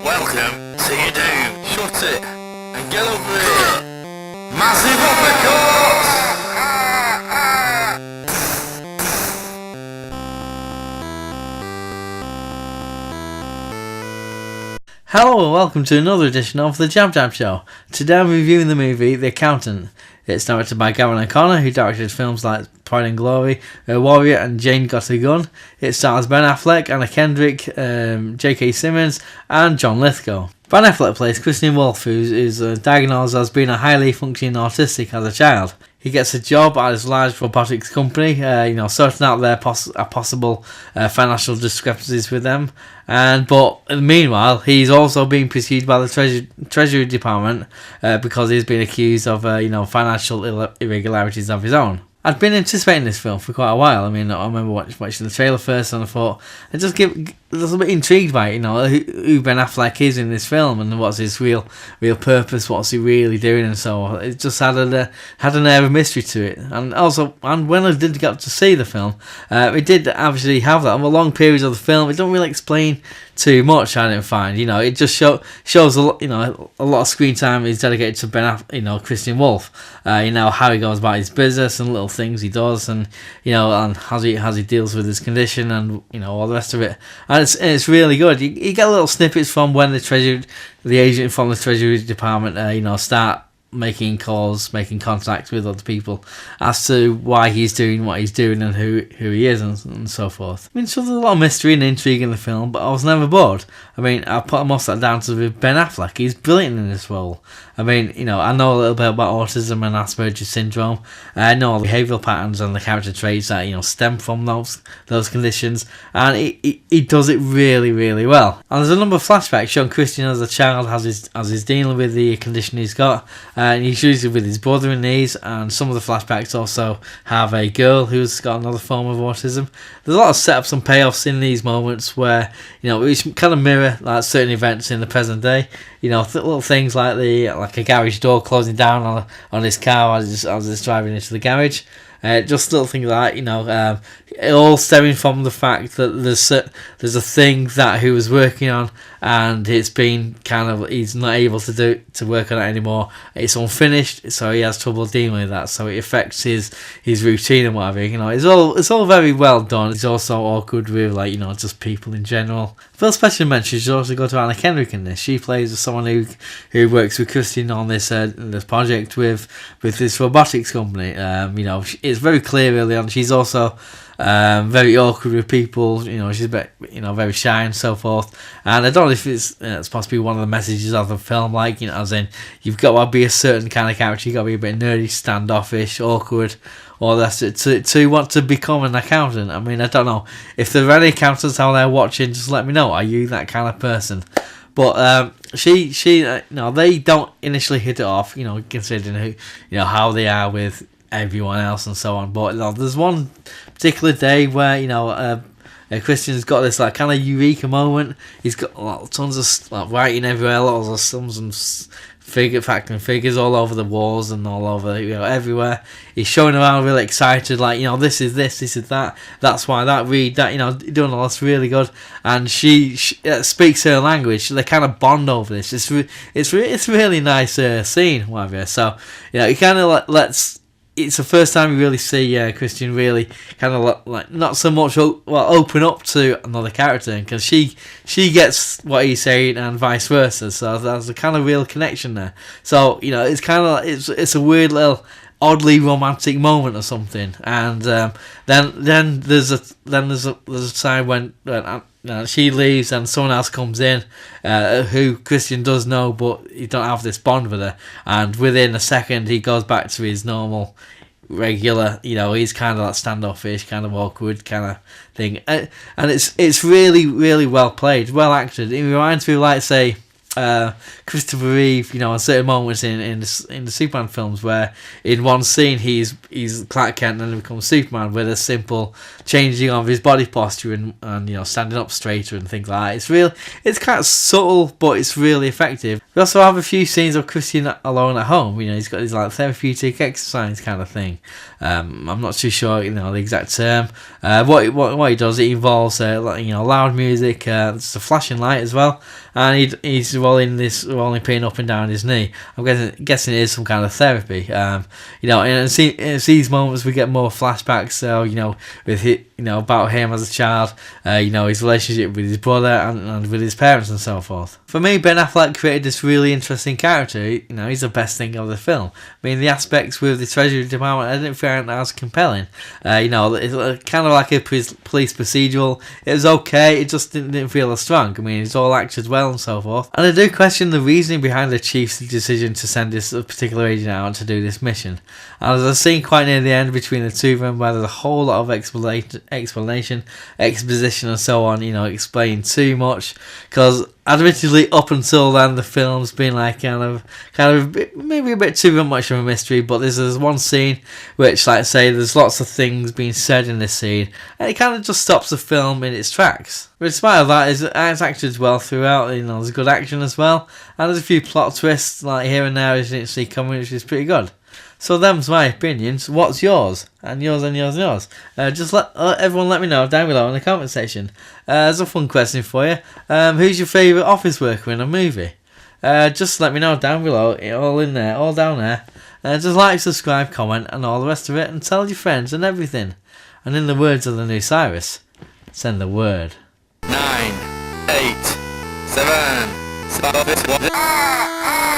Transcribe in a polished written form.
Welcome to your doom. Shut it and get over here. Massive uppercuts! Hello and welcome to another edition of the JabJab Show. Today I'm reviewing the movie The Accountant. It's directed by Gavin O'Connor, who directed films like Pride and Glory, Warrior and Jane Got a Gun. It stars Ben Affleck, Anna Kendrick, J.K. Simmons and John Lithgow. Ben Affleck plays Christian Wolf, who is diagnosed as being a highly functioning autistic as a child. He gets a job at his large robotics company, sorting out their possible financial discrepancies with them. But meanwhile, he's also being pursued by the Treasury Department because he's been accused of financial irregularities of his own. I'd been anticipating this film for quite a while. I mean, I remember watching the trailer first, and I thought I just get a little bit intrigued by it, who Ben Affleck is in this film and what's his real purpose, what's he really doing, and so on. It just had an air of mystery to it, and when I did get to see the film, it did obviously have that. Over long periods of the film, it don't really explain too much. I didn't find, it just shows a lot, a lot of screen time is dedicated to Ben, Christian Wolf, how he goes about his business and little things he does, and and how he deals with his condition, and all the rest of it. And it's really good. You get little snippets from when the agent from the Treasury Department, start making calls, making contacts with other people as to why he's doing what he's doing and who he is and so forth. I mean, so there's a lot of mystery and intrigue in the film, but I was never bored. I mean, I put most of that down to Ben Affleck. He's brilliant in this role. I mean, I know a little bit about autism and Asperger's syndrome. I know the behavioural patterns and the character traits that stem from those conditions, and he does it really, really well. And there's a number of flashbacks showing Christian as a child as he's dealing with the condition he's got, and he's usually with his brother in these. And some of the flashbacks also have a girl who's got another form of autism. There's a lot of setups and payoffs in these moments where which kind of mirror like certain events in the present day. Little things like a garage door closing down on his car as it's driving into the garage. Just little things like that, it all stemming from the fact that there's a thing that he was working on, and it's been he's not able to work on it anymore. It's unfinished, so he has trouble dealing with that. So it affects his routine and whatever. It's all very well done. It's also awkward with just people in general. First special mention should also go to Anna Kendrick in this. She plays someone who works with Christian on this project with this robotics company. It's very clear early on. She's also very awkward with people. She's a bit very shy and so forth. And I don't know if it's possibly one of the messages of the film, as in you've got to be a certain kind of character. You've got to be a bit nerdy, standoffish, awkward, or that's it, to want to become an accountant. I mean, I don't know if there are any accountants out there watching. Just let me know. Are you that kind of person? But she they don't initially hit it off. Considering how they are with everyone else and so on. But there's one particular day where Christian's got this kind of eureka moment. He's got tons of writing everywhere, lots of sums and figures all over the walls and all over everywhere. He's showing around really excited, this is this is that, that's why that, read that, doing all this really good. And she speaks her language. They kind of bond over this. It's really nice scene, whatever. So it kind of lets. It's the first time you really see Christian really kind of not so much open up to another character, because she gets what he's saying and vice versa. So there's a kind of real connection there. So it's kind of it's a weird little oddly romantic moment or something. And then there's a time when she leaves and someone else comes in who Christian does know, but he don't have this bond with her, and within a second he goes back to his normal regular, he's kind of standoffish, kind of awkward kind of thing, and it's really, really well played, well acted. It reminds me of say Christopher Reeve, on certain moments in the Superman films, where in one scene he's Clark Kent and then becomes Superman with a simple changing of his body posture and you know, standing up straighter and things like that. It's kind of subtle, but it's really effective. We also have a few scenes of Christian alone at home. You know, he's got his like therapeutic exercise kind of thing. I'm not too sure, you know, the exact term. What he does, it involves you know, loud music, just a flashing light as well, and he's rolling pin up and down his knee. I'm guessing it is some kind of therapy. You know, and it's these moments we get more flashbacks. So you know, about him as a child. You know, his relationship with his brother and with his parents and so forth. For me, Ben Affleck created this really interesting character. You know, he's the best thing of the film. I mean, the aspects with the Treasury Department I didn't find as compelling. You know, it's kind of like a police procedural. It was okay, it just didn't feel as strong. I mean, it's all acted well and so forth. And I do question the reasoning behind the chief's decision to send this particular agent out to do this mission. And as I've seen quite near the end between the two of them, where there's a whole lot of exposition, and so on, you know, explaining too much. Because admittedly, up until then, the film's been like kind of maybe a bit too much of a mystery. But there's one scene which, like I say, there's lots of things being said in this scene, and it kind of just stops the film in its tracks. But in spite of that, it's acted well throughout. You know, there's good action as well, and there's a few plot twists like here and there you didn't see coming, which is pretty good. So them's my opinions. What's yours? And yours and yours and yours. Just let everyone let me know down below in the comment section. There's a fun question for you. Who's your favourite office worker in a movie? Just let me know down below. All in there, all down there. Just like, subscribe, comment, and all the rest of it, and tell your friends and everything. And in the words of the new Cyrus, send the word. 9, 8, 7, 6, 5, 4, 3, 2, 1.